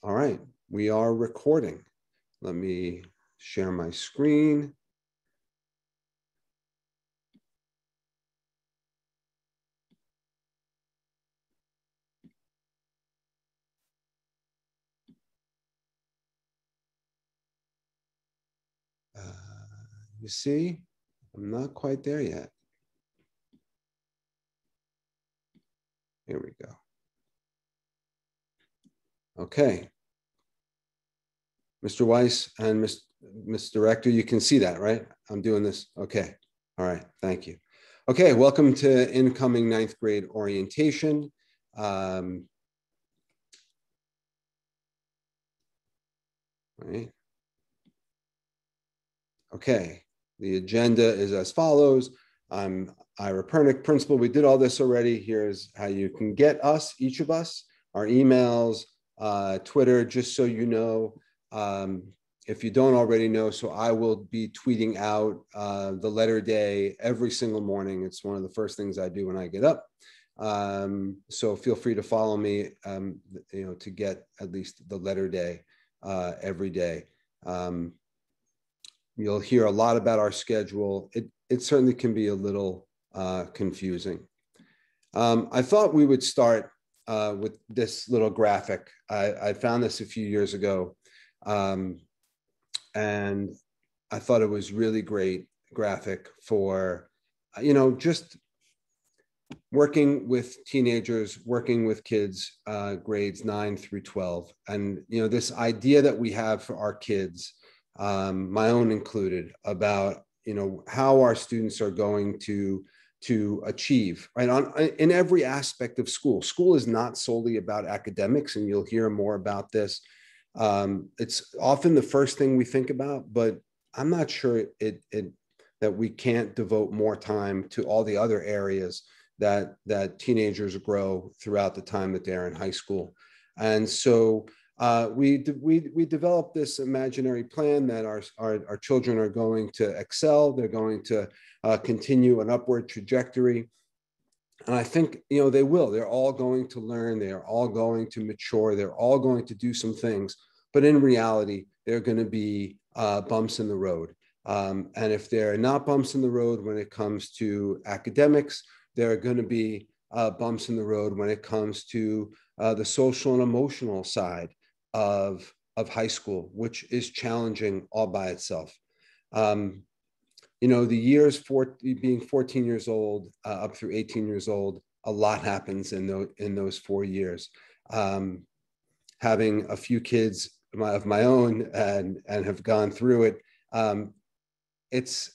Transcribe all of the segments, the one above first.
All right, we are recording. Let me share my screen. You see, I'm not quite there yet. Here we go. Okay. Mr. Weiss and Ms. Director, you can see that, right? I'm doing this. Okay. All right. Thank you. Okay. Welcome to incoming ninth grade orientation. Right. Okay. The agenda is as follows. I'm Ira Pernick, principal. We did all this already. Here's how you can get us, each of us, our emails, Twitter, just so you know. If you don't already know, so I will be tweeting out the letter day every single morning. It's one of the first things I do when I get up. So feel free to follow me, to get at least the letter day every day. You'll hear a lot about our schedule. It certainly can be a little confusing. I thought we would start with this little graphic. I found this a few years ago, and I thought it was really great graphic for, just working with teenagers, working with kids, grades 9 through 12. And, this idea that we have for our kids, my own included, about, how our students are going to achieve, right? In every aspect of school. School is not solely about academics, and you'll hear more about this. It's often the first thing we think about, but I'm not sure that we can't devote more time to all the other areas that teenagers grow throughout the time that they're in high school. And so we developed this imaginary plan that our children are going to excel. They're going to continue an upward trajectory. And I think, they will. They're all going to learn. They are all going to mature. They're all going to do some things. But in reality, they're going to be bumps in the road. And if they're not bumps in the road when it comes to academics, there are going to be bumps in the road when it comes to the social and emotional side of high school, which is challenging all by itself. The years being 14 years old up through 18 years old, a lot happens in those 4 years. Having a few kids of my own and have gone through it, it's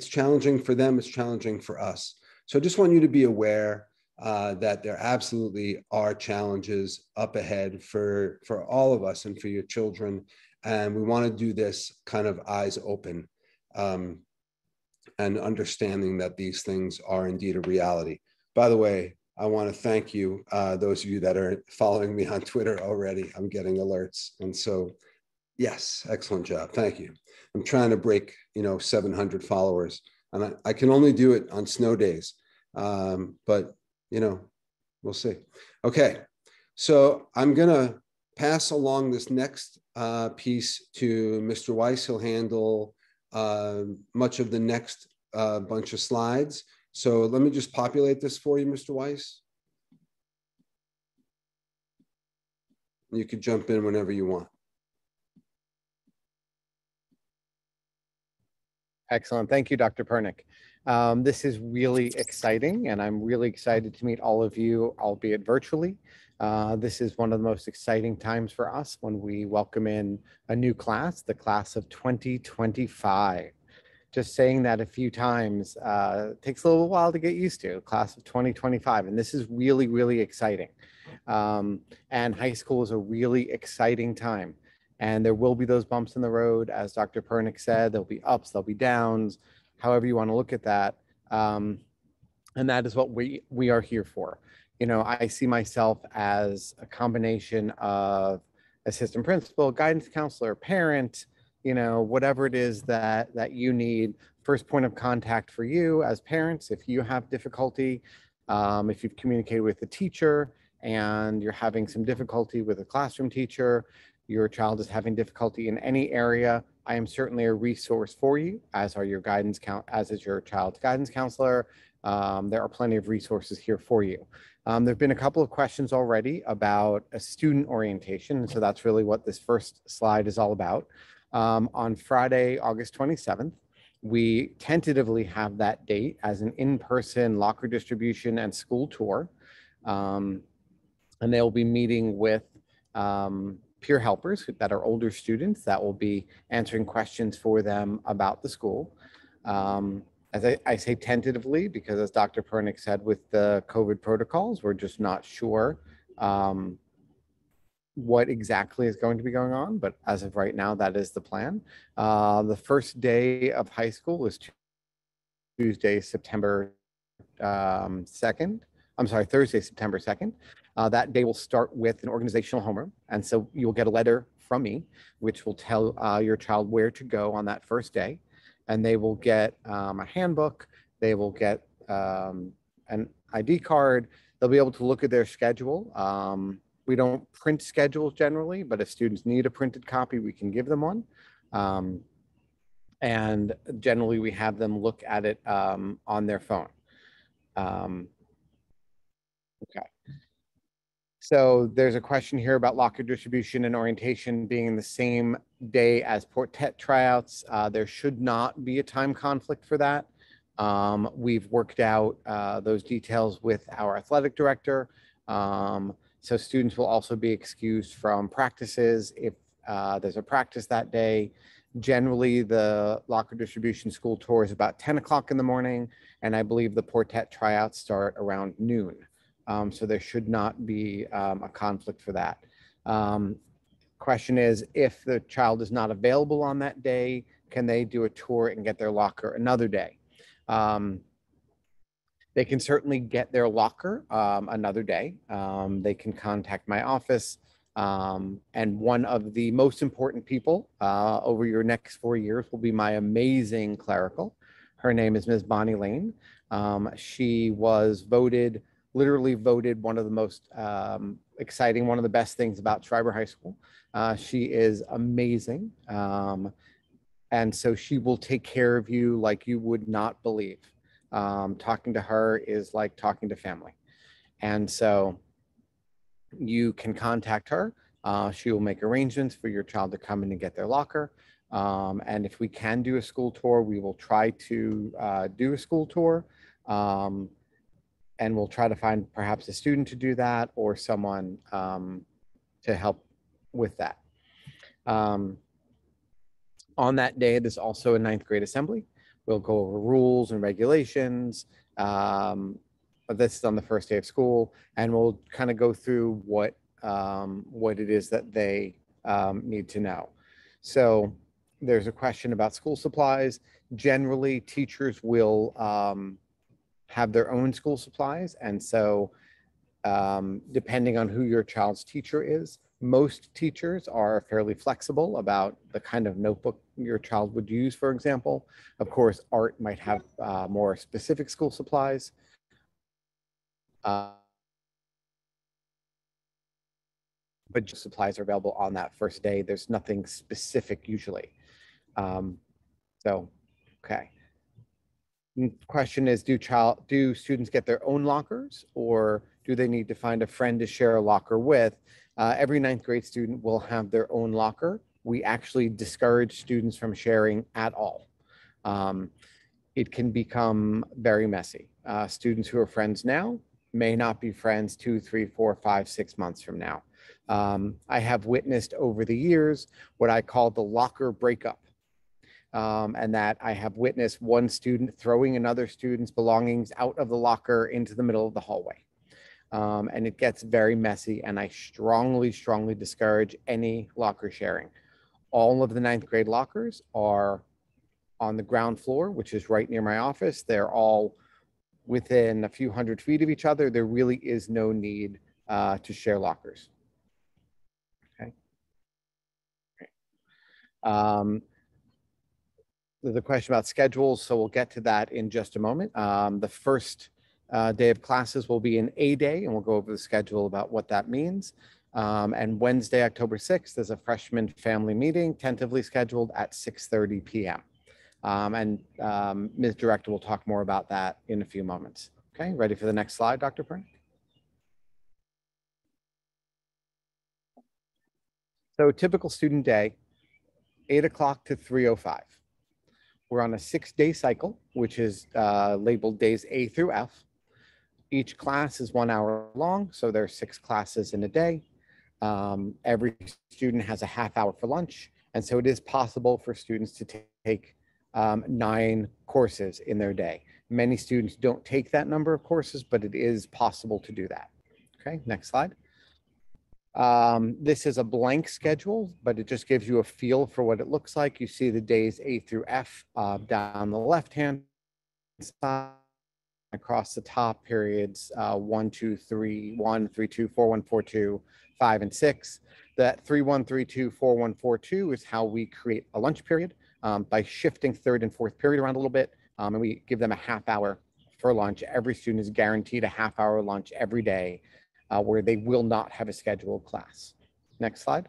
challenging for them. It's challenging for us. So I just want you to be aware that there absolutely are challenges up ahead for all of us and for your children. And we want to do this kind of eyes open, and understanding that these things are indeed a reality. By the way, I want to thank you, those of you that are following me on Twitter already. I'm getting alerts. And so, yes, excellent job. Thank you. I'm trying to break, 700 followers, and I can only do it on snow days. But, we'll see. Okay. So I'm going to pass along this next piece to Mr. Weiss. He'll handle much of the next bunch of slides. So let me just populate this for you, Mr. Weiss. You could jump in whenever you want. Excellent. Thank you, Dr. Pernick. This is really exciting, and I'm really excited to meet all of you, albeit virtually. This is one of the most exciting times for us when we welcome in a new class, the class of 2025. Just saying that a few times takes a little while to get used to, class of 2025. And this is really, really exciting. And high school is a really exciting time. And there will be those bumps in the road, as Dr. Pernick said. There'll be ups, there'll be downs, however you want to look at that. And that is what we are here for. I see myself as a combination of assistant principal, guidance counselor, parent, whatever it is that you need. First point of contact for you as parents, if you have difficulty, if you've communicated with the teacher and you're having some difficulty with a classroom teacher, your child is having difficulty in any area, I am certainly a resource for you, as are your as is your child's guidance counselor. There are plenty of resources here for you. There have been a couple of questions already about a student orientation, and so that's really what this first slide is all about. On Friday, August 27th, we tentatively have that date as an in-person locker distribution and school tour. And they'll be meeting with peer helpers that are older students that will be answering questions for them about the school. As I say tentatively, because as Dr. Pernick said, with the COVID protocols, we're just not sure what exactly is going to be going on. But as of right now, that is the plan. The first day of high school is Tuesday, September 2nd. I'm sorry, Thursday, September 2nd. That day will start with an organizational homeroom. And so you'll get a letter from me, which will tell your child where to go on that first day. And they will get a handbook. They will get an ID card. They'll be able to look at their schedule. We don't print schedules generally, but if students need a printed copy, we can give them one. And generally we have them look at it on their phone. Okay. So there's a question here about locker distribution and orientation being in the same day as Portet tryouts. There should not be a time conflict for that. We've worked out those details with our athletic director. So students will also be excused from practices if there's a practice that day. Generally, the locker distribution school tour is about 10 o'clock in the morning, and I believe the Portet tryouts start around noon. So there should not be a conflict for that. Question is, if the child is not available on that day, can they do a tour and get their locker another day? They can certainly get their locker another day. They can contact my office. And one of the most important people over your next 4 years will be my amazing clerical. Her name is Ms. Bonnie Lane. She was literally voted one of the most exciting, one of the best things about Schreiber High School. She is amazing. And so she will take care of you like you would not believe. Talking to her is like talking to family. And so you can contact her. She will make arrangements for your child to come in and get their locker. And if we can do a school tour, we will try to do a school tour. And we'll try to find perhaps a student to do that or someone to help with that. On that day, there's also a 9th grade assembly. We'll go over rules and regulations. But this is on the first day of school, and we'll kind of go through what it is that they need to know. So there's a question about school supplies. Generally, teachers will have their own school supplies. And so depending on who your child's teacher is, most teachers are fairly flexible about the kind of notebook your child would use, for example. Of course, art might have more specific school supplies. But supplies are available on that first day. There's nothing specific usually. Okay. Question is, do students get their own lockers, or do they need to find a friend to share a locker with? Every 9th grade student will have their own locker. We actually discourage students from sharing at all. It can become very messy. Students who are friends now may not be friends 2, 3, 4, 5, 6 months from now. I have witnessed over the years what I call the locker breakup. And that I have witnessed one student throwing another student's belongings out of the locker into the middle of the hallway. And it gets very messy, and I strongly, strongly discourage any locker sharing. All of the 9th grade lockers are on the ground floor, which is right near my office. They're all within a few hundred feet of each other. There really is no need to share lockers. Okay. The question about schedules, so we'll get to that in just a moment. The first day of classes will be an A day, and we'll go over the schedule about what that means. And Wednesday, October 6th, is a freshman family meeting tentatively scheduled at 6:30 p.m. Ms. Director will talk more about that in a few moments. Okay, ready for the next slide, Dr. Pernick? So typical student day, 8 o'clock to 3:05. We're on a 6-day cycle, which is labeled days A through F. Each class is 1 hour long, so there are 6 classes in a day. Every student has a half hour for lunch, and so it is possible for students to take 9 courses in their day. Many students don't take that number of courses, but it is possible to do that. Okay, next slide. This is a blank schedule, but it just gives you a feel for what it looks like. You see the days A through F down the left-hand side. Across the top, periods 1, 2, 3, 1, 3, 2, 4, 1, 4, 2, 5, and 6. That 3, 1, 3, 2, 4, 1, 4, 2 is how we create a lunch period by shifting third and fourth period around a little bit, and we give them a half hour for lunch. Every student is guaranteed a half hour lunch every day where they will not have a scheduled class. Next slide.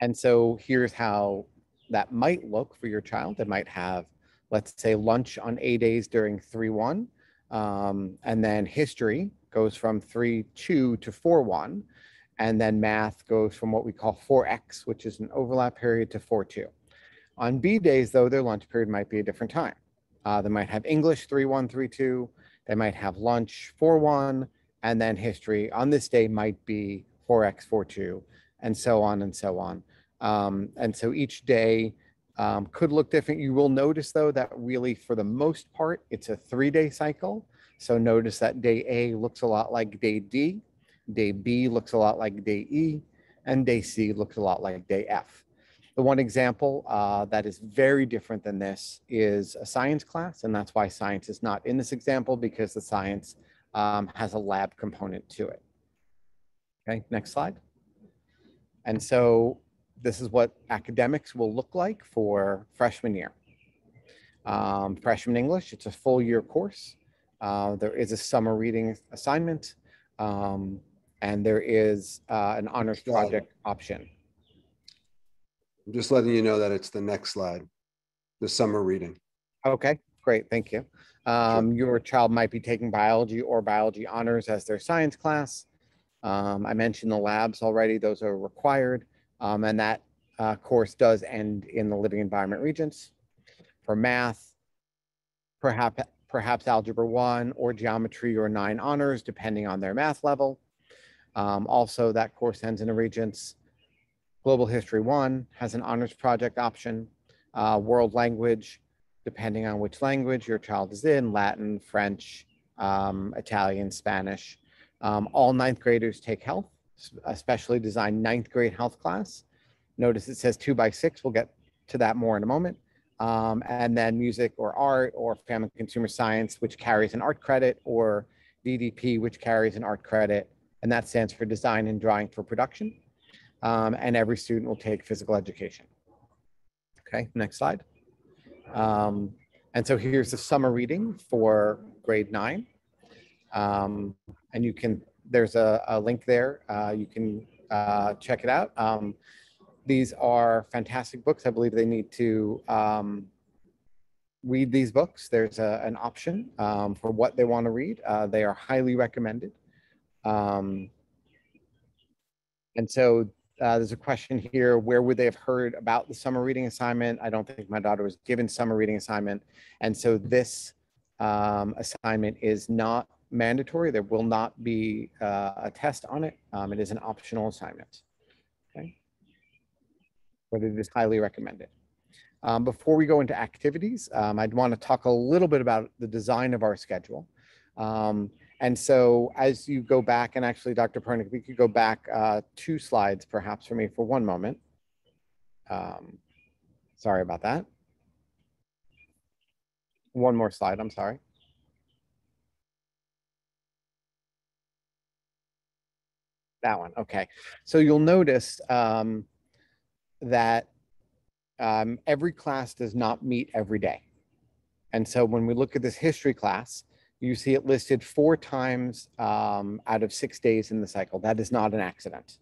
And so here's how that might look for your child. They might have, let's say, lunch on A days during 3-1, and then history goes from 3-2 to 4-1, and then math goes from what we call 4X, which is an overlap period, to 4-2. On B days, though, their lunch period might be a different time. They might have English 3-1, 3-2. They might have lunch 4-1, and then history on this day might be 4X, 4-2, and so on and so on. And so each day could look different. You will notice, though, that really, for the most part, it's a 3-day cycle. So notice that day A looks a lot like day D, day B looks a lot like day E, and day C looks a lot like day F. The one example that is very different than this is a science class, and that's why science is not in this example, because the science has a lab component to it. Okay, next slide. And so this is what academics will look like for freshman year. Freshman English, it's a full year course. There is a summer reading assignment, and there is an honors project option. I'm just letting you know that it's the next slide, the summer reading. Okay, great, thank you. Sure. Your child might be taking biology or biology honors as their science class. I mentioned the labs already, those are required, and that course does end in the living environment regents. For math, perhaps Algebra 1 or Geometry or 9 honors, depending on their math level. Also, that course ends in a regents. Global History 1 has an honors project option. World language, depending on which language your child is in, Latin, French, Italian, Spanish. All 9th graders take health, a specially designed 9th grade health class. Notice it says 2x6. We'll get to that more in a moment. And then music or art or family consumer science, which carries an art credit, or DDP, which carries an art credit. And that stands for design and drawing for production. And every student will take physical education. Okay, next slide. And so here's the summer reading for grade 9. And you can, there's a link there. You can check it out. These are fantastic books. I believe they need to read these books. There's an option for what they want to read. They are highly recommended. And so there's a question here, where would they have heard about the summer reading assignment? I don't think my daughter was given summer reading assignment. And so this assignment is not mandatory. There will not be a test on it. It is an optional assignment. Okay. But it is highly recommended. Before we go into activities, I'd want to talk a little bit about the design of our schedule. And so as you go back, and actually, Dr. Pernick, we could go back 2 slides perhaps for me for one moment. Sorry about that. One more slide, I'm sorry. That one, okay. So you'll notice that every class does not meet every day. And so when we look at this history class, you see it listed 4 times out of 6 days in the cycle. That is not an accident.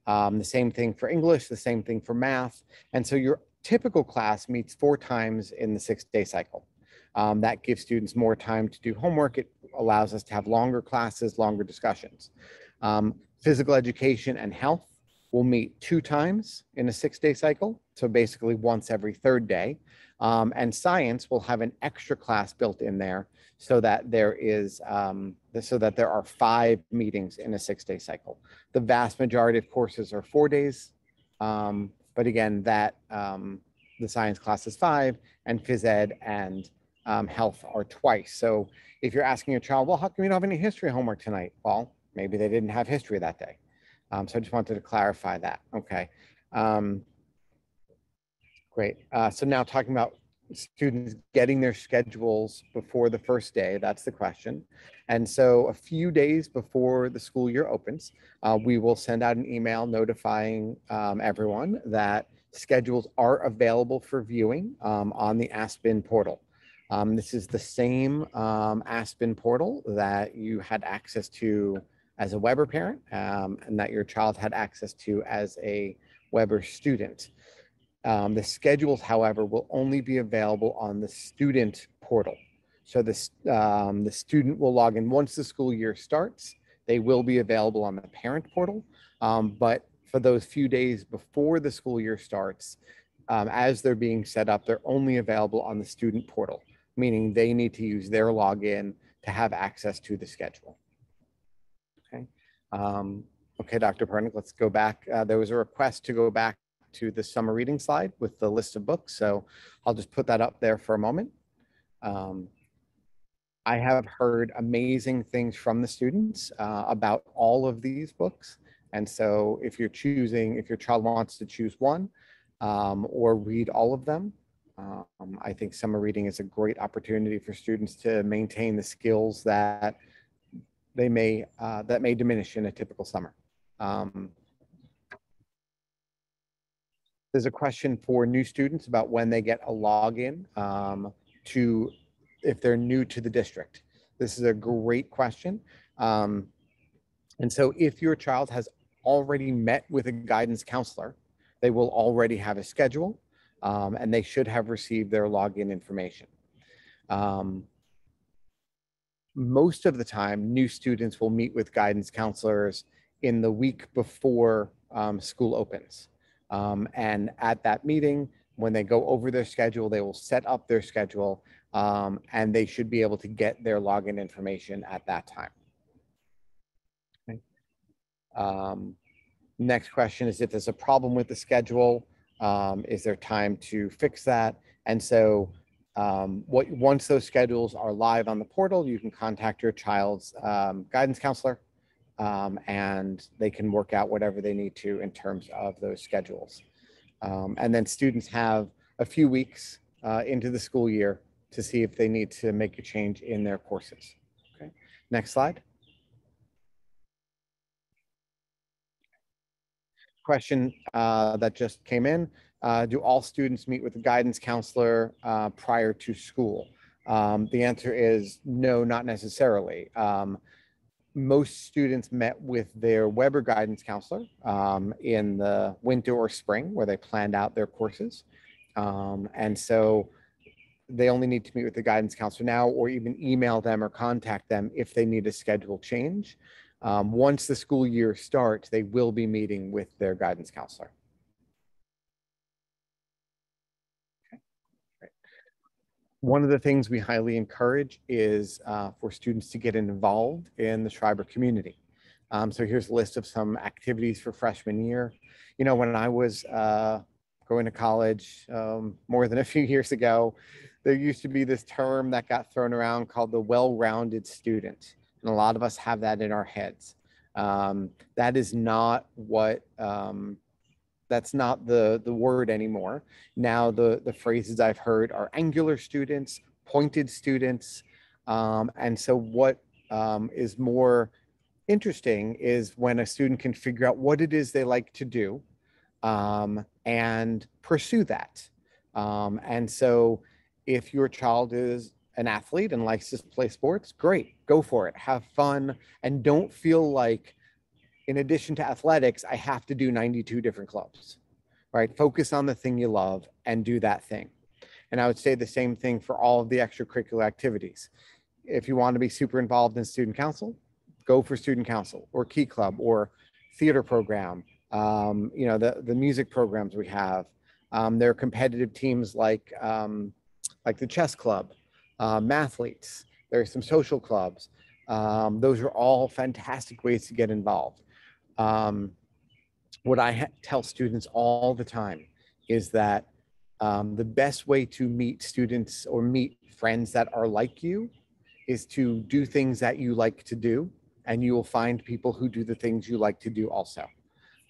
The same thing for English, the same thing for math. And so your typical class meets 4 times in the 6-day cycle. That gives students more time to do homework. It allows us to have longer classes, longer discussions. Physical education and health will meet 2 times in a 6-day cycle. So basically once every 3rd day. And science will have an extra class built in there so that there are 5 meetings in a 6-day cycle. The vast majority of courses are 4 days. But again, the science class is 5 and phys ed and health are twice. So if you're asking your child, well, how come you don't have any history homework tonight? Well, maybe they didn't have history that day. So I just wanted to clarify that. Okay. Great. So now talking about students getting their schedules before the first day, that's the question. And so a few days before the school year opens, we will send out an email notifying everyone that schedules are available for viewing on the Aspen portal. This is the same Aspen portal that you had access to as a Weber parent and that your child had access to as a Weber student. The schedules, however, will only be available on the student portal. So the student will log in once the school year starts. They will be available on the parent portal. But for those few days before the school year starts, as they're being set up, they're only available on the student portal, meaning they need to use their login to have access to the schedule. Okay, okay, Dr. Pernick, let's go back. There was a request to go back to the summer reading slide with the list of books. So I'll just put that up there for a moment. I have heard amazing things from the students about all of these books. And so if your child wants to choose one or read all of them, I think summer reading is a great opportunity for students to maintain the skills that may diminish in a typical summer. There's a question for new students about when they get a login if they're new to the district. This is a great question. And so if your child has already met with a guidance counselor, they will already have a schedule and they should have received their login information. Most of the time, new students will meet with guidance counselors in the week before school opens. And at that meeting, when they go over their schedule, they will set up their schedule and they should be able to get their login information at that time. Okay. Next question is if there's a problem with the schedule, is there time to fix that? And so once those schedules are live on the portal, you can contact your child's guidance counselor and they can work out whatever they need to in terms of those schedules. And then students have a few weeks into the school year to see if they need to make a change in their courses. Okay, next slide. Question that just came in. Do all students meet with a guidance counselor prior to school? The answer is no, not necessarily. Most students met with their Weber guidance counselor in the winter or spring where they planned out their courses. And so they only need to meet with the guidance counselor now or even email them or contact them if they need a schedule change. Once the school year starts, they will be meeting with their guidance counselor. Okay. Great. One of the things we highly encourage is for students to get involved in the Schreiber community. So here's a list of some activities for freshman year. You know, when I was going to college more than a few years ago, there used to be this term that got thrown around called the well-rounded student. And a lot of us have that in our heads. That is not what, that's not the word anymore. Now the phrases I've heard are angular students, pointed students. And so what is more interesting is when a student can figure out what it is they like to do and pursue that. And so If your child is an athlete and likes to play sports, great, go for it. Have fun and don't feel like, in addition to athletics, I have to do 92 different clubs, right? Focus on the thing you love and do that thing. And I would say the same thing for all of the extracurricular activities. If you want to be super involved in student council, go for student council or key club or theater program. You know, the music programs we have. There are competitive teams like the chess club, mathletes. There are some social clubs. Those are all fantastic ways to get involved. Um, what I tell students all the time is that the best way to meet students or meet friends that are like you is to do things that you like to do, and you will find people who do the things you like to do also.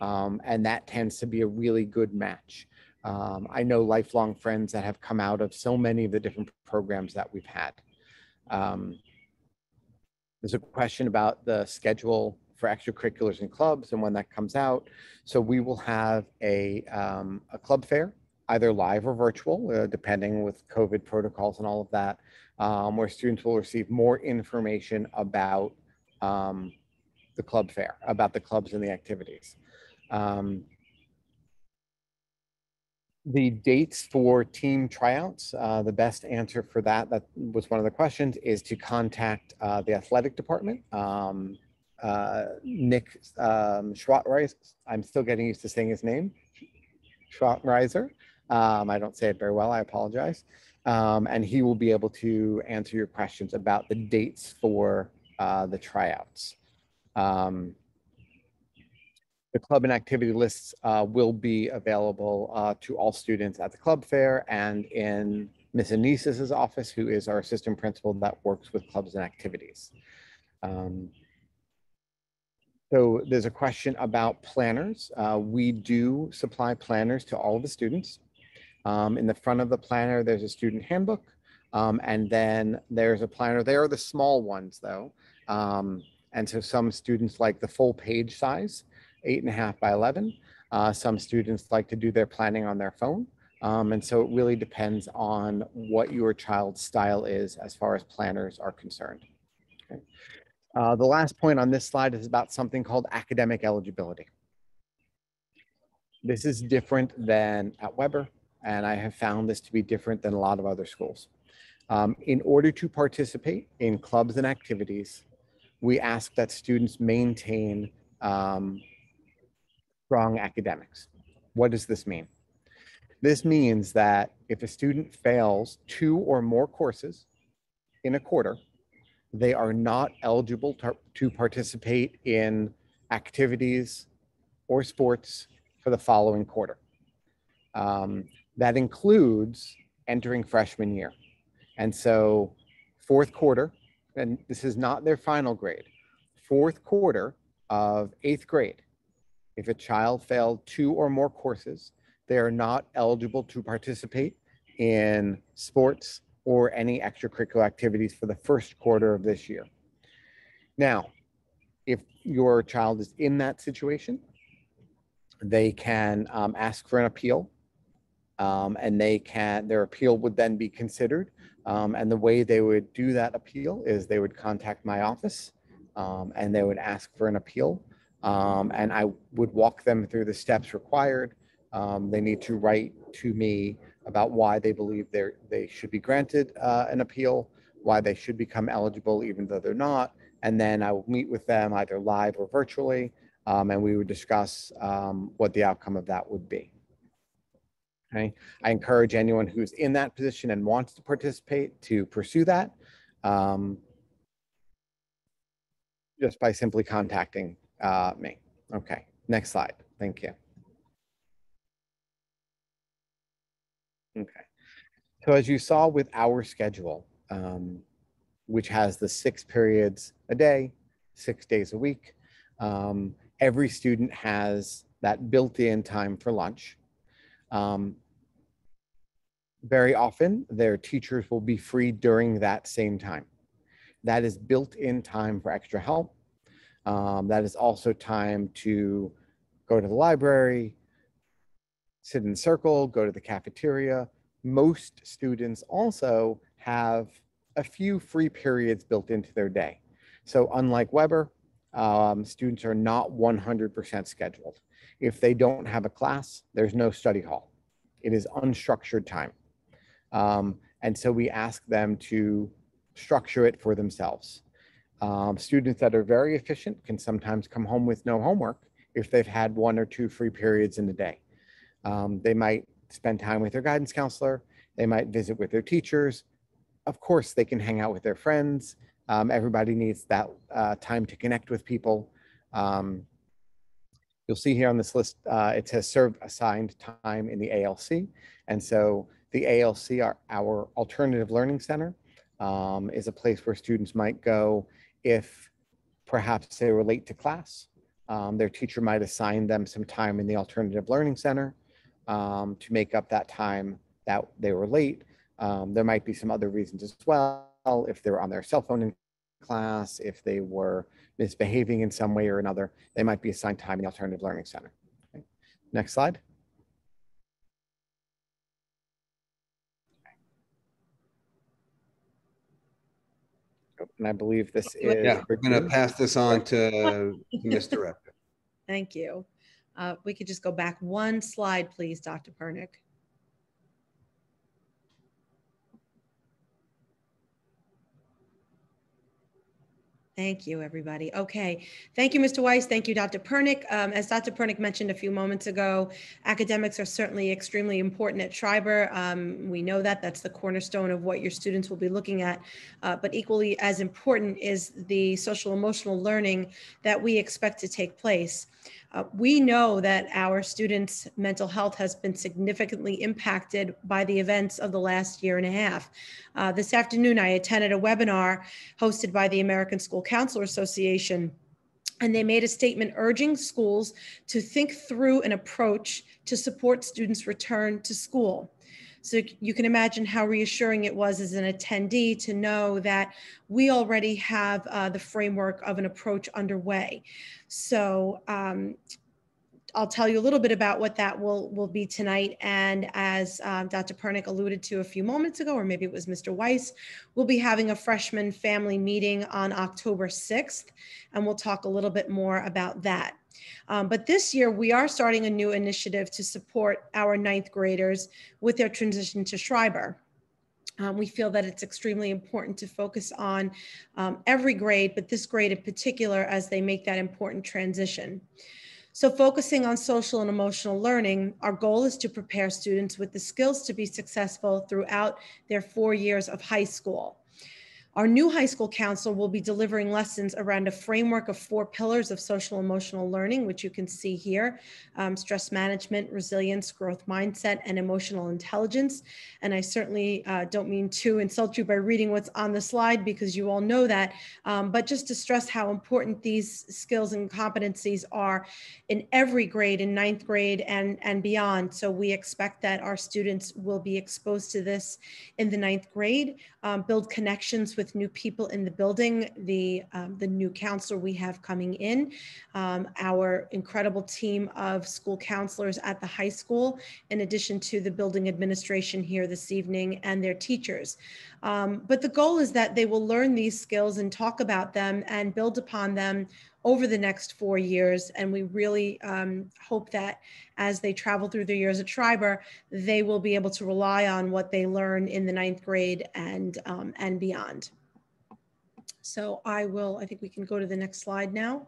And that tends to be a really good match. I know lifelong friends that have come out of so many of the different programs that we've had. There's a question about the schedule for extracurriculars and clubs and when that comes out. So we will have a club fair, either live or virtual, depending with COVID protocols and all of that, where students will receive more information about the club fair, about the clubs and the activities. The dates for team tryouts, the best answer for that was one of the questions, is to contact the athletic department. Nick Schwartreiser, I'm still getting used to saying his name, Schwartreiser. I don't say it very well, I apologize. And he will be able to answer your questions about the dates for the tryouts. The club and activity lists will be available to all students at the club fair and in Ms. Anisis's office, who is our assistant principal that works with clubs and activities. So there's a question about planners. We do supply planners to all of the students. In the front of the planner, there's a student handbook. And then there's a planner. They are the small ones though. And so some students like the full page size, 8.5 by 11. Some students like to do their planning on their phone. And so it really depends on what your child's style is as far as planners are concerned. Okay. The last point on this slide is about something called academic eligibility. This is different than at Weber, and I have found this to be different than a lot of other schools. In order to participate in clubs and activities, we ask that students maintain strong academics. What does this mean? This means that if a student fails 2 or more courses in a quarter, they are not eligible to participate in activities or sports for the following quarter. That includes entering freshman year. And so 4th quarter, and this is not their final grade, 4th quarter of 8th grade, if a child failed 2 or more courses, they are not eligible to participate in sports or any extracurricular activities for the 1st quarter of this year. Now, if your child is in that situation, they can ask for an appeal, and their appeal would then be considered. And the way they would do that appeal is they would contact my office, and they would ask for an appeal. And I would walk them through the steps required. They need to write to me about why they believe they should be granted an appeal, why they should become eligible even though they're not. And then I will meet with them either live or virtually, and we would discuss what the outcome of that would be. Okay. I encourage anyone who's in that position and wants to participate to pursue that just by simply contacting me. Okay, next slide. Thank you. Okay, so as you saw with our schedule, which has the 6 periods a day, 6 days a week, every student has that built-in time for lunch. Very often, their teachers will be free during that same time. That is built-in time for extra help. That is also time to go to the library, sit in a circle, go to the cafeteria, most students also have a few free periods built into their day. So unlike Weber, students are not 100% scheduled. If they don't have a class, there's no study hall. It is unstructured time. And so we ask them to structure it for themselves. Students that are very efficient can sometimes come home with no homework if they've had 1 or 2 free periods in the day. They might spend time with their guidance counselor. They might visit with their teachers. Of course, they can hang out with their friends. Everybody needs that time to connect with people. You'll see here on this list, it says serve assigned time in the ALC. And so the ALC, our Alternative Learning Center, is a place where students might go if perhaps they were late to class. Their teacher might assign them some time in the Alternative Learning Center to make up that time that they were late. There might be some other reasons as well, if they were on their cell phone in class, if they were misbehaving in some way or another, they might be assigned time in the Alternative Learning Center. Okay. Next slide. And I believe this is. Yeah, we're going to pass this on to Ms. Director. Thank you. We could just go back one slide, please, Dr. Pernick. Thank you, everybody. Okay. Thank you, Mr. Weiss. Thank you, Dr. Pernick. As Dr. Pernick mentioned a few moments ago, academics are certainly extremely important at Schreiber. We know that that's the cornerstone of what your students will be looking at. But equally as important is the social emotional learning that we expect to take place. We know that our students' mental health has been significantly impacted by the events of the last year and a half. This afternoon, I attended a webinar hosted by the American School Counselor Association, and they made a statement urging schools to think through an approach to support students' return to school. So you can imagine how reassuring it was as an attendee to know that we already have the framework of an approach underway. So I'll tell you a little bit about what that will be tonight. And as Dr. Pernick alluded to a few moments ago, or maybe it was Mr. Weiss, we'll be having a freshman family meeting on October 6th, and we'll talk a little bit more about that. But this year, we are starting a new initiative to support our 9th graders with their transition to Schreiber. We feel that it's extremely important to focus on every grade, but this grade in particular, as they make that important transition. So focusing on social and emotional learning, our goal is to prepare students with the skills to be successful throughout their 4 years of high school. Our new high school counselor will be delivering lessons around a framework of 4 pillars of social emotional learning, which you can see here: stress management, resilience, growth mindset, and emotional intelligence. And I certainly don't mean to insult you by reading what's on the slide, because you all know that, but just to stress how important these skills and competencies are in every grade, in 9th grade and beyond. So we expect that our students will be exposed to this in the 9th grade, build connections with new people in the building, the new counselor we have coming in, our incredible team of school counselors at the high school, in addition to the building administration here this evening and their teachers. But the goal is that they will learn these skills and talk about them and build upon them over the next 4 years. And we really hope that as they travel through their years at Schreiber, they will be able to rely on what they learn in the 9th grade and beyond. So I think we can go to the next slide now.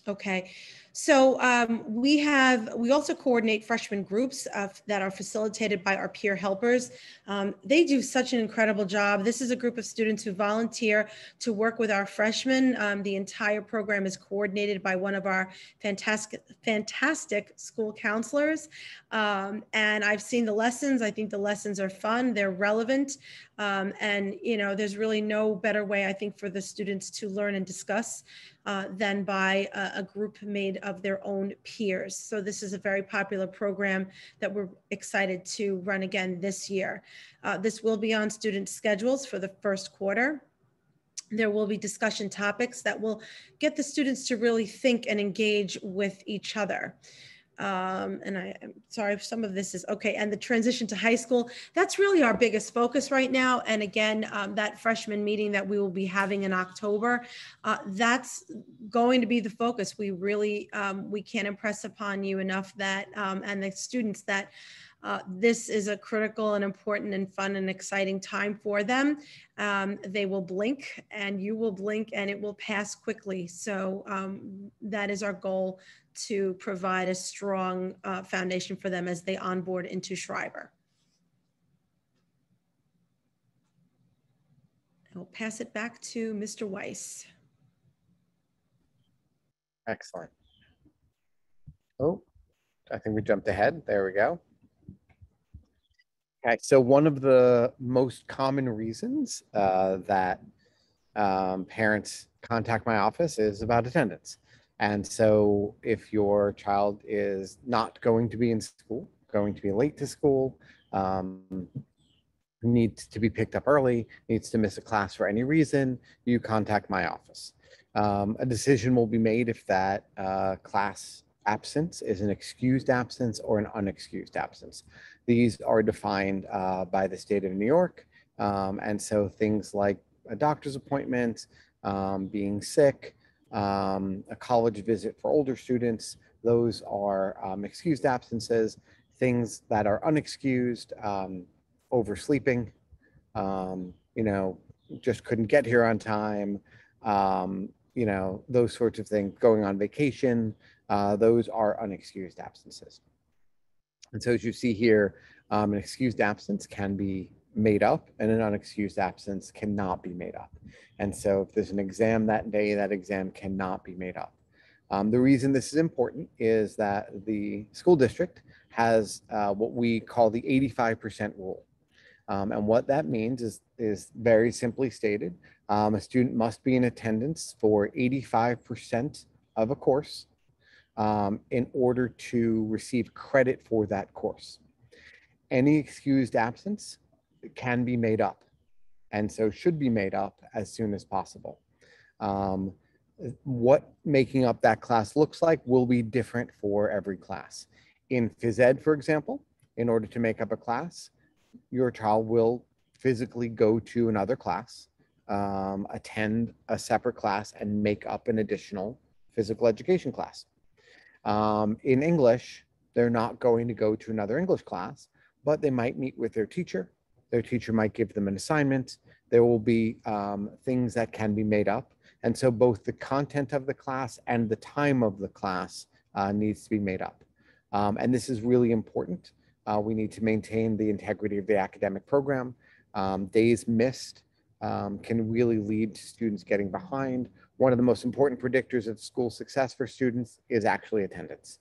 Okay, so we also coordinate freshman groups that are facilitated by our peer helpers. They do such an incredible job. This is a group of students who volunteer to work with our freshmen. The entire program is coordinated by one of our fantastic school counselors. And I've seen the lessons. I think the lessons are fun. They're relevant. And, you know, there's really no better way, I think, for the students to learn and discuss than by a group made of their own peers. So this is a very popular program that we're excited to run again this year. This will be on student schedules for the first quarter. There will be discussion topics that will get the students to really think and engage with each other. And I'm sorry if some of this is okay. And the transition to high school, that's really our biggest focus right now. And again, that freshman meeting that we will be having in October, that's going to be the focus. We really, we can't impress upon you enough that, and the students that this is a critical and important and fun and exciting time for them. They will blink and you will blink and it will pass quickly. So that is our goal, to provide a strong foundation for them as they onboard into Schreiber. I'll pass it back to Mr. Weiss. Excellent. Oh, I think we jumped ahead. There we go. Okay, so one of the most common reasons that parents contact my office is about attendance. And so if your child is not going to be in school, going to be late to school, needs to be picked up early, needs to miss a class for any reason, you contact my office. A decision will be made if that class absence is an excused absence or an unexcused absence. These are defined by the state of New York. And so things like a doctor's appointment, being sick, a college visit for older students, those are excused absences. Things that are unexcused, oversleeping, you know, just couldn't get here on time, you know, those sorts of things, going on vacation, those are unexcused absences. And so as you see here, an excused absence can be made up and an unexcused absence cannot be made up. And so if there's an exam that day, that exam cannot be made up. The reason this is important is that the school district has what we call the 85% rule. And what that means is very simply stated, a student must be in attendance for 85% of a course in order to receive credit for that course. Any excused absence can be made up, and so should be made up as soon as possible. What making up that class looks like will be different for every class. In phys ed, for example, in order to make up a class, your child will physically go to another class, attend a separate class, and make up an additional physical education class. In English, they're not going to go to another English class, but they might meet with their teacher. Their teacher might give them an assignment. There will be things that can be made up. And so both the content of the class and the time of the class needs to be made up. And this is really important. We need to maintain the integrity of the academic program. Days missed can really lead to students getting behind. One of the most important predictors of school success for students is actually attendance.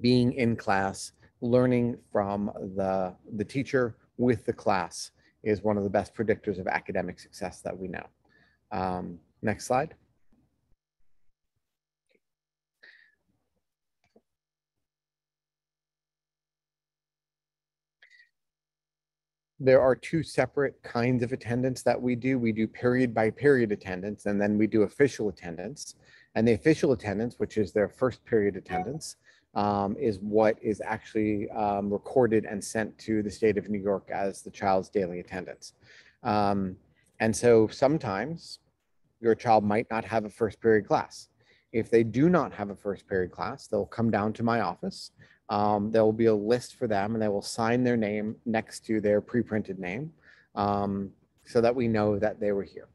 Being in class, learning from the teacher with the class is one of the best predictors of academic success that we know. Next slide. There are two separate kinds of attendance that we do. We do period by period attendance, and then we do official attendance. And the official attendance, which is their first period attendance, is what is actually recorded and sent to the state of New York as the child's daily attendance. And so sometimes your child might not have a first period class. If they do not have a first period class, they'll come down to my office. There will be a list for them and they will sign their name next to their pre-printed name so that we know that they were here.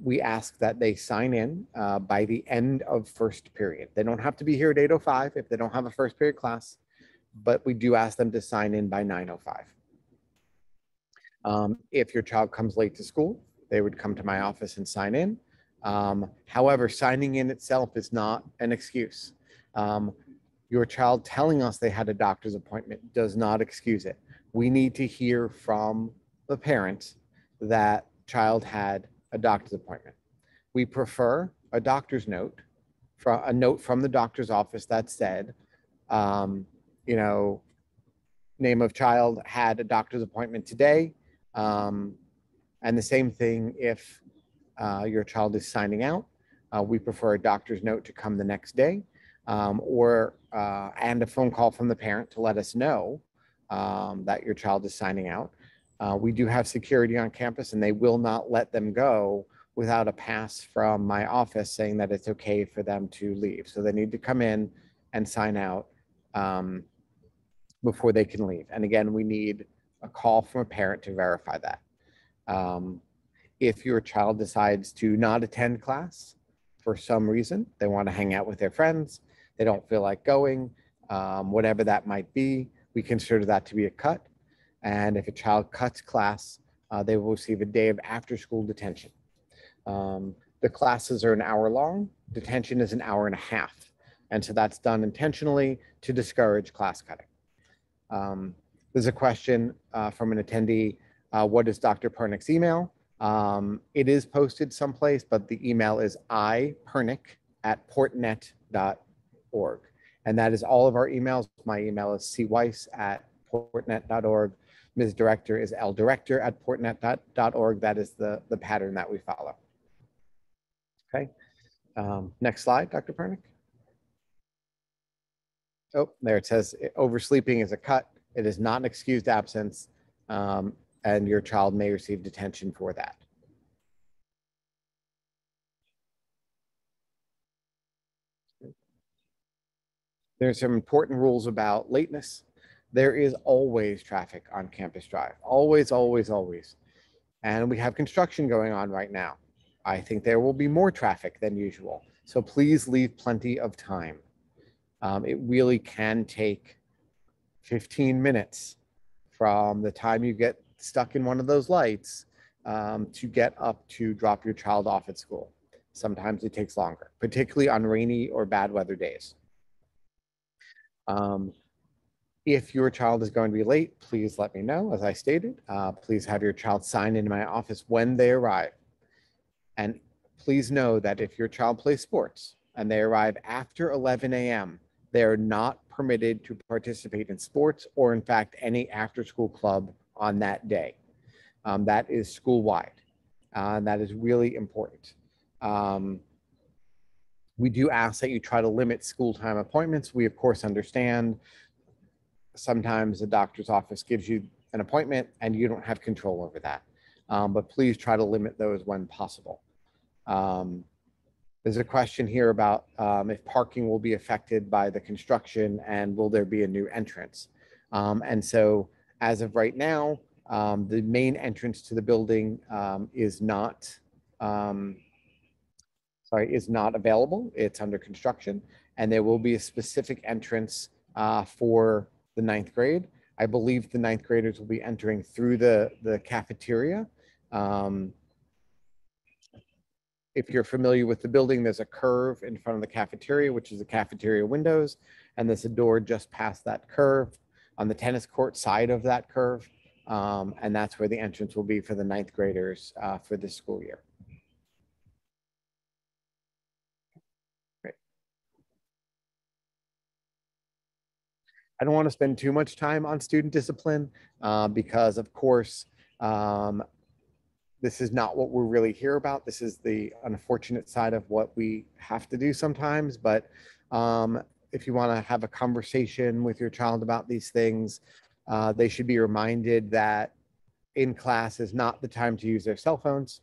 We ask that they sign in by the end of first period. They don't have to be here at 8:05 if they don't have a first period class, but we do ask them to sign in by 9:05. If your child comes late to school, they would come to my office and sign in. However, signing in itself is not an excuse. Your child telling us they had a doctor's appointment does not excuse it. We need to hear from the parent that child had a doctor's appointment. We prefer a doctor's note, a note from the doctor's office that said, you know, name of child had a doctor's appointment today. And the same thing if your child is signing out. We prefer a doctor's note to come the next day, and a phone call from the parent to let us know that your child is signing out. We do have security on campus, and they will not let them go without a pass from my office saying that it's okay for them to leave. So they need to come in and sign out before they can leave. And again, we need a call from a parent to verify that. If your child decides to not attend class for some reason, they want to hang out with their friends, they don't feel like going, whatever that might be, we consider that to be a cut. And if a child cuts class, they will receive a day of after-school detention. The classes are an hour long, detention is an hour and a half. And so that's done intentionally to discourage class cutting. There's a question from an attendee, what is Dr. Pernick's email? It is posted someplace, but the email is ipernick@portnet.org. And that is all of our emails. My email is cweiss@portnet.org. Ms. Director is ldirector@portnet.org. That is the pattern that we follow. Okay. Next slide, Dr. Pernick. Oh, there it says oversleeping is a cut. It is not an excused absence, and your child may receive detention for that. There's some important rules about lateness. There is always traffic on Campus Drive, always, always, always. And we have construction going on right now. I think there will be more traffic than usual. So please leave plenty of time. It really can take 15 minutes from the time you get stuck in one of those lights to get up to drop your child off at school. Sometimes it takes longer, particularly on rainy or bad weather days. If your child is going to be late, please let me know. As I stated, please have your child sign into my office when they arrive. And please know that if your child plays sports and they arrive after 11 a.m., they are not permitted to participate in sports or, in fact, any after-school club on that day. That is school-wide. And that is really important. We do ask that you try to limit school time appointments. We, of course, understand sometimes the doctor's office gives you an appointment and you don't have control over that. But please try to limit those when possible. There's a question here about if parking will be affected by the construction and will there be a new entrance? And so as of right now, the main entrance to the building is not available. It's under construction, and there will be a specific entrance for the 9th grade. I believe the 9th graders will be entering through the cafeteria. If you're familiar with the building, there's a curve in front of the cafeteria, which is the cafeteria windows, and there's a door just past that curve on the tennis court side of that curve, and that's where the entrance will be for the 9th graders for this school year. Great. I don't want to spend too much time on student discipline because, of course, this is not what we're really here about. This is the unfortunate side of what we have to do sometimes. But if you want to have a conversation with your child about these things, they should be reminded that in class is not the time to use their cell phones.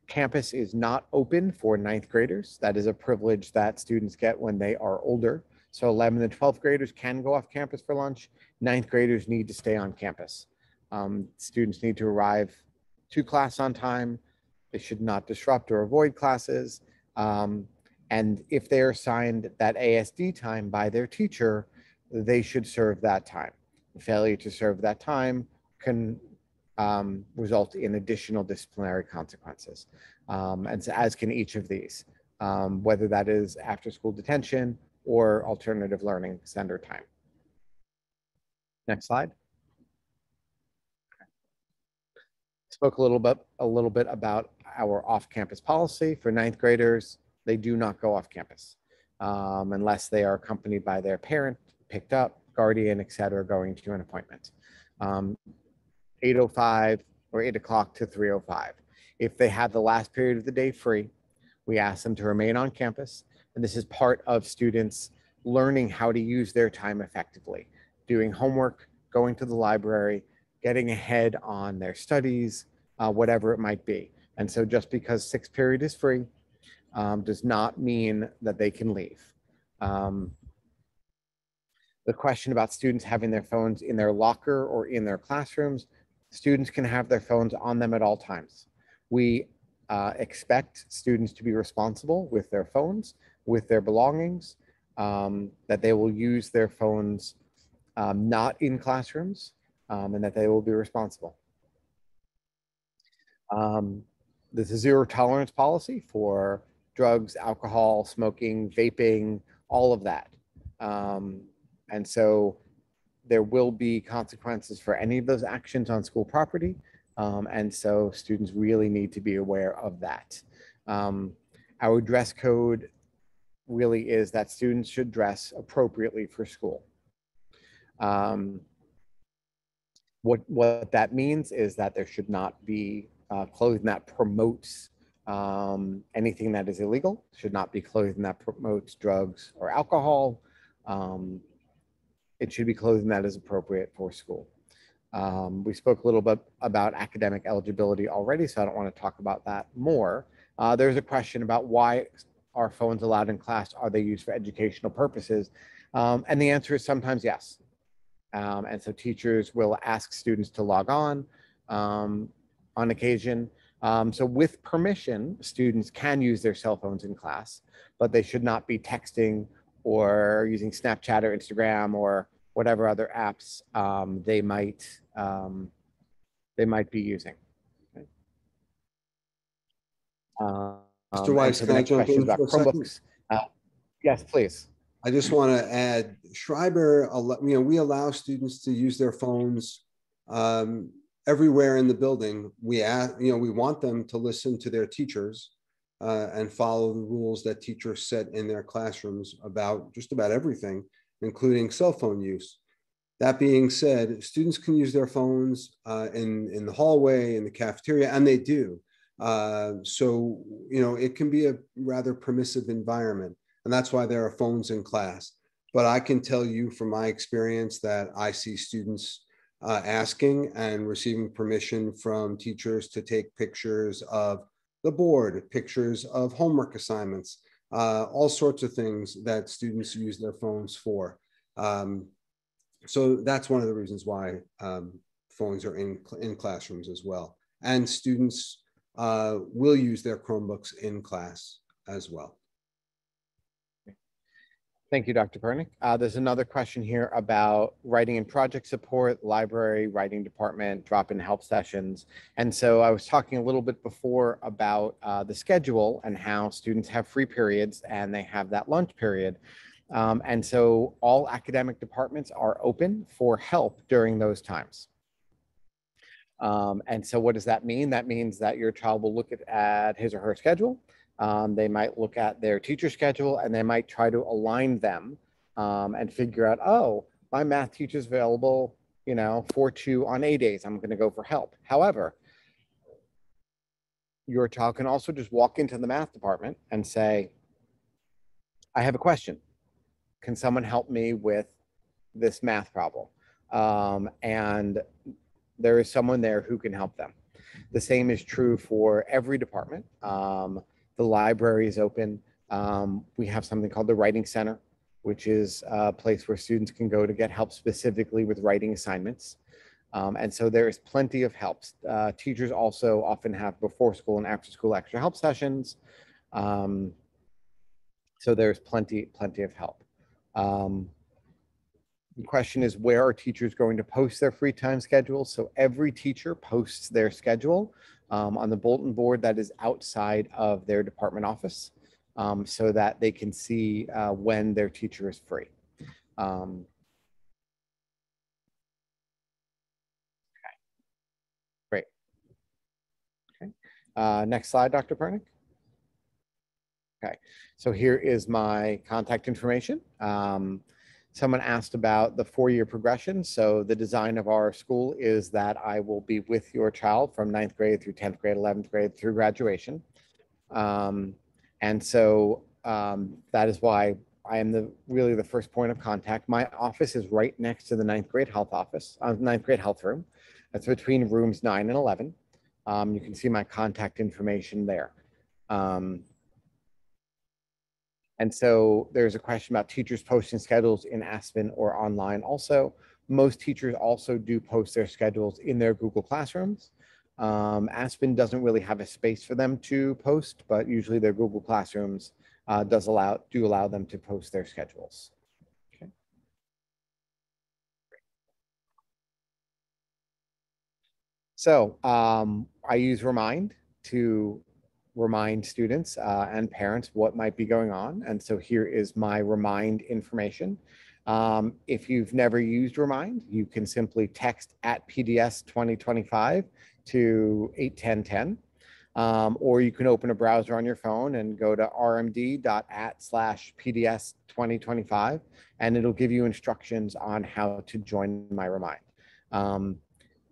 Campus is not open for 9th graders. That is a privilege that students get when they are older. So 11th and 12th graders can go off campus for lunch. 9th graders need to stay on campus. Students need to arrive to class on time. They should not disrupt or avoid classes. And if they're assigned that ASD time by their teacher, they should serve that time. Failure to serve that time can result in additional disciplinary consequences. And so as can each of these, whether that is after school detention or alternative learning center time. Next slide. Spoke a little bit about our off-campus policy for 9th graders. They do not go off campus unless they are accompanied by their parent, picked up, guardian, et cetera, going to an appointment. 8:05 or 8 o'clock to 3:05. If they have the last period of the day free, we ask them to remain on campus. And this is part of students learning how to use their time effectively, doing homework, going to the library, getting ahead on their studies, whatever it might be. And so just because sixth period is free does not mean that they can leave. The question about students having their phones in their locker or in their classrooms, students can have their phones on them at all times. We expect students to be responsible with their phones, with their belongings, that they will use their phones not in classrooms, and that they will be responsible. There's a zero tolerance policy for drugs, alcohol, smoking, vaping, all of that. And so there will be consequences for any of those actions on school property. And so students really need to be aware of that. Our dress code really is that students should dress appropriately for school. What that means is that there should not be clothing that promotes anything that is illegal, should not be clothing that promotes drugs or alcohol. It should be clothing that is appropriate for school. We spoke a little bit about academic eligibility already, so I don't want to talk about that more. There's a question about why are phones allowed in class? Are they used for educational purposes? And the answer is sometimes yes. And so teachers will ask students to log on occasion. So with permission, students can use their cell phones in class, but they should not be texting or using Snapchat or Instagram or whatever other apps they might be using. Okay. Mr. Weiss, so can the I next jump question is in about for a second? Chromebooks. Yes, please. I just want to add, Schreiber, we allow students to use their phones everywhere in the building. We want them to listen to their teachers and follow the rules that teachers set in their classrooms about just about everything, including cell phone use. That being said, students can use their phones in the hallway, in the cafeteria, and they do. So, it can be a rather permissive environment. And that's why there are phones in class. But I can tell you from my experience that I see students asking and receiving permission from teachers to take pictures of the board, pictures of homework assignments, all sorts of things that students use their phones for. So that's one of the reasons why phones are in classrooms as well. And students will use their Chromebooks in class as well. Thank you, Dr. Pernick. There's another question here about writing and project support, library, writing department, drop-in help sessions. And so I was talking a little bit before about the schedule and how students have free periods and they have that lunch period. And so all academic departments are open for help during those times. And so what does that mean? That means that your child will look at his or her schedule. They might look at their teacher schedule and they might try to align them and figure out, oh, my math teacher's available, 4-2 on A days. I'm going to go for help. However, your child can also just walk into the math department and say, I have a question. Can someone help me with this math problem? And there is someone there who can help them. The same is true for every department. The library is open. We have something called the Writing Center, which is a place where students can go to get help specifically with writing assignments. And so there is plenty of help. Teachers also often have before school and after school extra help sessions. So there's plenty of help. The question is, where are teachers going to post their free time schedule? So every teacher posts their schedule on the bulletin board that is outside of their department office so that they can see when their teacher is free. Okay. Great. Okay. Next slide, Dr. Pernick. Okay, so here is my contact information. Someone asked about the 4-year progression. So the design of our school is that I will be with your child from 9th grade through 10th grade, 11th grade through graduation. And so that is why I am really the first point of contact. My office is right next to the 9th grade health office, 9th grade health room. That's between rooms 9 and 11. You can see my contact information there. And so there's a question about teachers posting schedules in Aspen or online also. Most teachers also do post their schedules in their Google Classrooms. Aspen doesn't really have a space for them to post, but usually their Google Classrooms do allow them to post their schedules. Okay. So I use Remind to remind students and parents what might be going on. And so here is my Remind information. If you've never used Remind, you can simply text at PDS 2025 to 81010. Or you can open a browser on your phone and go to rmd.at/PDS 2025, and it'll give you instructions on how to join my Remind.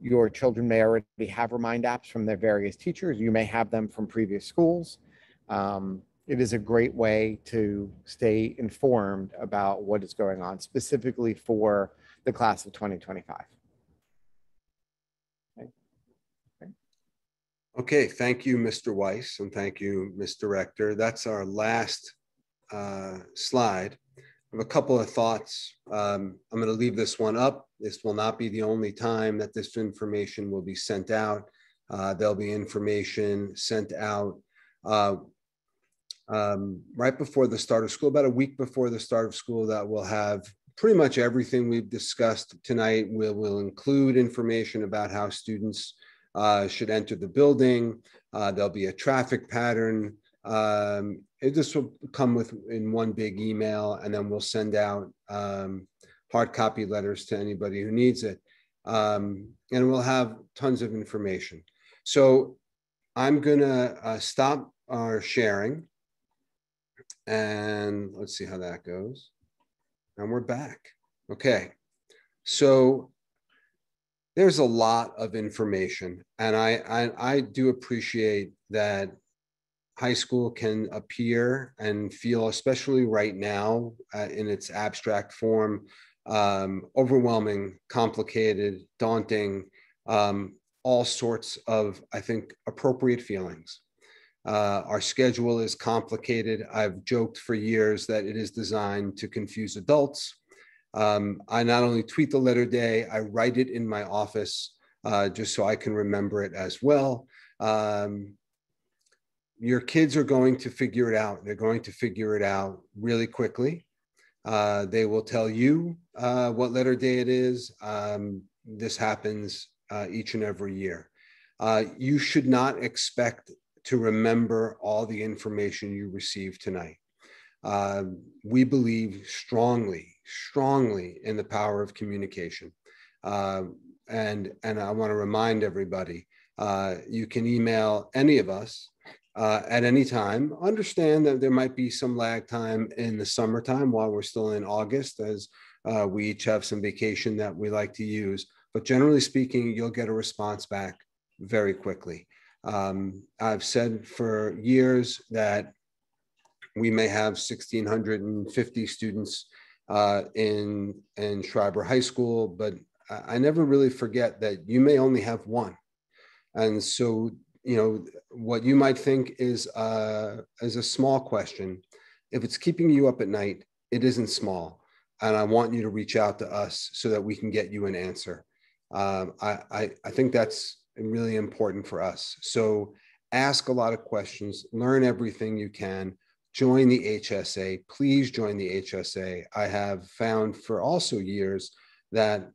Your children may already have Remind apps from their various teachers. You may have them from previous schools. It is a great way to stay informed about what is going on, specifically for the class of 2025. Okay, thank you, Mr. Weiss, and thank you, Ms. Director. That's our last slide. I have a couple of thoughts. I'm going to leave this one up. This will not be the only time that this information will be sent out. There'll be information sent out right before the start of school, about a week before the start of school, that will have pretty much everything we've discussed tonight. We'll include information about how students should enter the building. There'll be a traffic pattern. This will come in one big email, and then we'll send out hard copy letters to anybody who needs it. And we'll have tons of information. So I'm gonna stop our sharing, and let's see how that goes. And we're back. Okay, so there's a lot of information, and I do appreciate that high school can appear and feel, especially right now in its abstract form, overwhelming, complicated, daunting, all sorts of, I think, appropriate feelings. Our schedule is complicated. I've joked for years that it is designed to confuse adults. I not only tweet the letter day, I write it in my office just so I can remember it as well. Your kids are going to figure it out. They're going to figure it out really quickly. They will tell you what letter day it is. This happens each and every year. You should not expect to remember all the information you received tonight. We believe strongly in the power of communication. And I want to remind everybody, you can email any of us at any time. Understand that there might be some lag time in the summertime while we're still in August, as we each have some vacation that we like to use. But generally speaking, you'll get a response back very quickly. I've said for years that we may have 1,650 students in Schreiber High School, but I never really forget that you may only have one. And so, you know, what you might think is a small question, if it's keeping you up at night, it isn't small. And I want you to reach out to us so that we can get you an answer. I think that's really important for us. So ask a lot of questions, learn everything you can, join the HSA, please join the HSA. I have found for also years that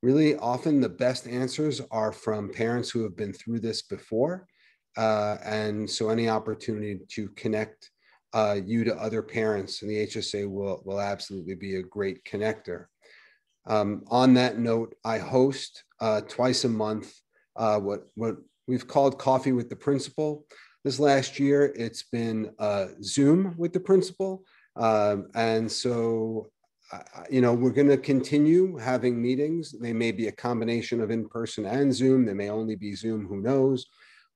really often the best answers are from parents who have been through this before. And so any opportunity to connect you to other parents in the HSA will absolutely be a great connector. On that note, I host twice a month what we've called Coffee with the Principal. This last year, it's been Zoom with the principal. And so you know, we're going to continue having meetings. They may be a combination of in-person and Zoom. They may only be Zoom, who knows?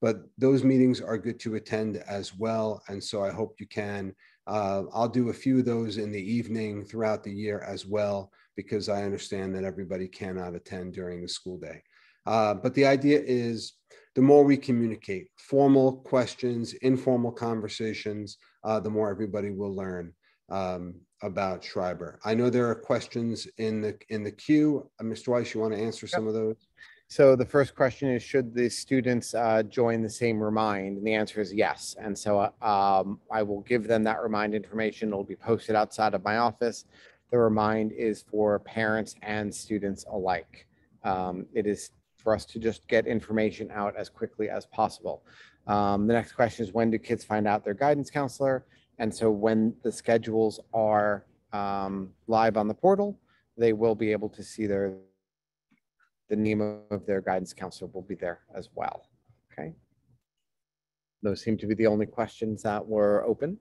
But those meetings are good to attend as well. And so I hope you can. I'll do a few of those in the evening throughout the year as well, because I understand that everybody cannot attend during the school day. But the idea is the more we communicate, formal questions, informal conversations, the more everybody will learn about Schreiber. I know there are questions in the queue. Mr. Weiss, you want to answer some of those? So the first question is, should the students join the same remind? And the answer is yes. And so I will give them that remind information. It'll be posted outside of my office. The remind is for parents and students alike. It is for us to just get information out as quickly as possible. The next question is, when do kids find out their guidance counselor? And so when the schedules are live on the portal, they will be able to see the name of their guidance counselor will be there as well. Okay. Those seem to be the only questions that were open.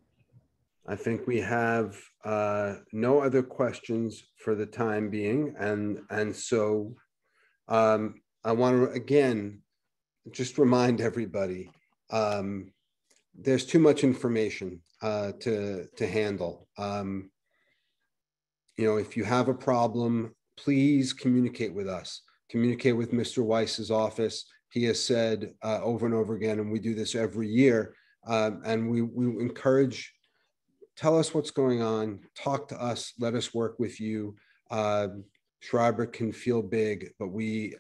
I think we have no other questions for the time being. And so I want to, again, just remind everybody, there's too much information to handle. You know, if you have a problem, please communicate with us. Communicate with Mr. Weiss's office. He has said over and over again, and we do this every year, and we encourage, tell us what's going on, talk to us, let us work with you. Schreiber can feel big, but we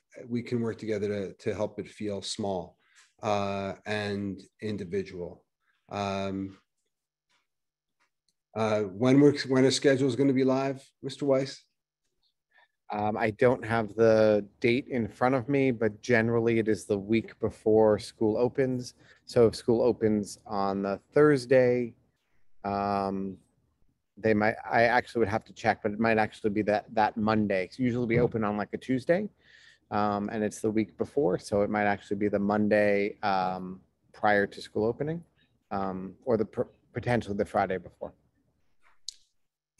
can work together to help it feel small and individual. When a schedule is going to be live, Mr. Weiss? I don't have the date in front of me, but generally it is the week before school opens. So if school opens on the Thursday, they might, I actually would have to check, but it might actually be that Monday. It's usually be open on like a Tuesday, and it's the week before. So it might actually be the Monday prior to school opening, or potentially the Friday before.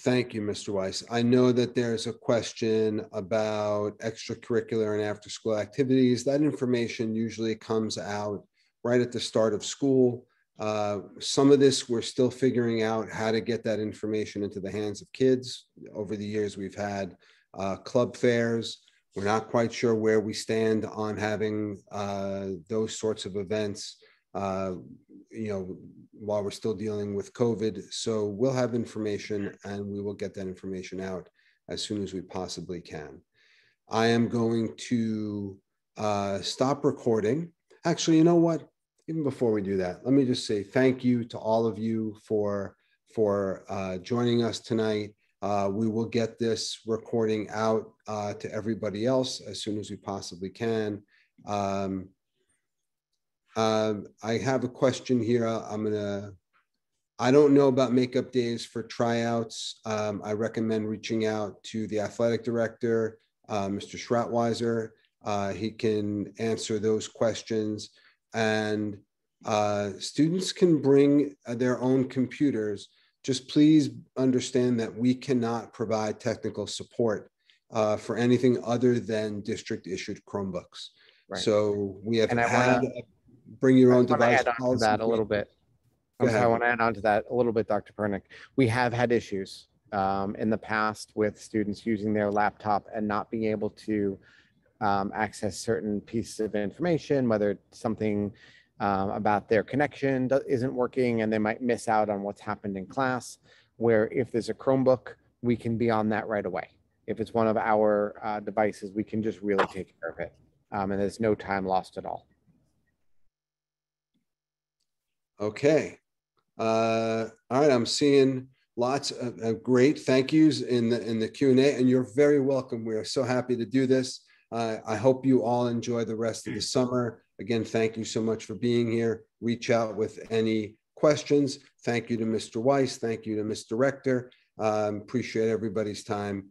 Thank you, Mr. Weiss. I know that there's a question about extracurricular and after-school activities. That information usually comes out right at the start of school. Some of this, we're still figuring out how to get that information into the hands of kids. Over the years, we've had club fairs. We're not quite sure where we stand on having those sorts of events, you know, while we're still dealing with COVID. So we'll have information, and we will get that information out as soon as we possibly can. I am going to stop recording. Actually, you know what? Even before we do that, let me just say thank you to all of you for joining us tonight. We will get this recording out to everybody else as soon as we possibly can. I have a question here. I don't know about makeup days for tryouts. I recommend reaching out to the athletic director, Mr. Schratweiser. He can answer those questions. And students can bring their own computers. Just please understand that we cannot provide technical support for anything other than district issued Chromebooks. Right. So we have had bring your own device policy. That a little bit. I want to add on to that a little bit, Dr. Pernick. We have had issues in the past with students using their laptop and not being able to access certain pieces of information, whether it's something about their connection isn't working, and they might miss out on what's happened in class, where if there's a Chromebook, we can be on that right away. If it's one of our devices, we can just really take care of it. And there's no time lost at all. Okay. All right. I'm seeing lots of great thank yous in the Q&A, and you're very welcome. We are so happy to do this. I hope you all enjoy the rest of the summer. Again, thank you so much for being here. Reach out with any questions. Thank you to Mr. Weiss. Thank you to Mr. Rector. Appreciate everybody's time.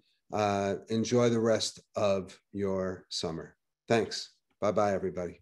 Enjoy the rest of your summer. Thanks. Bye-bye, everybody.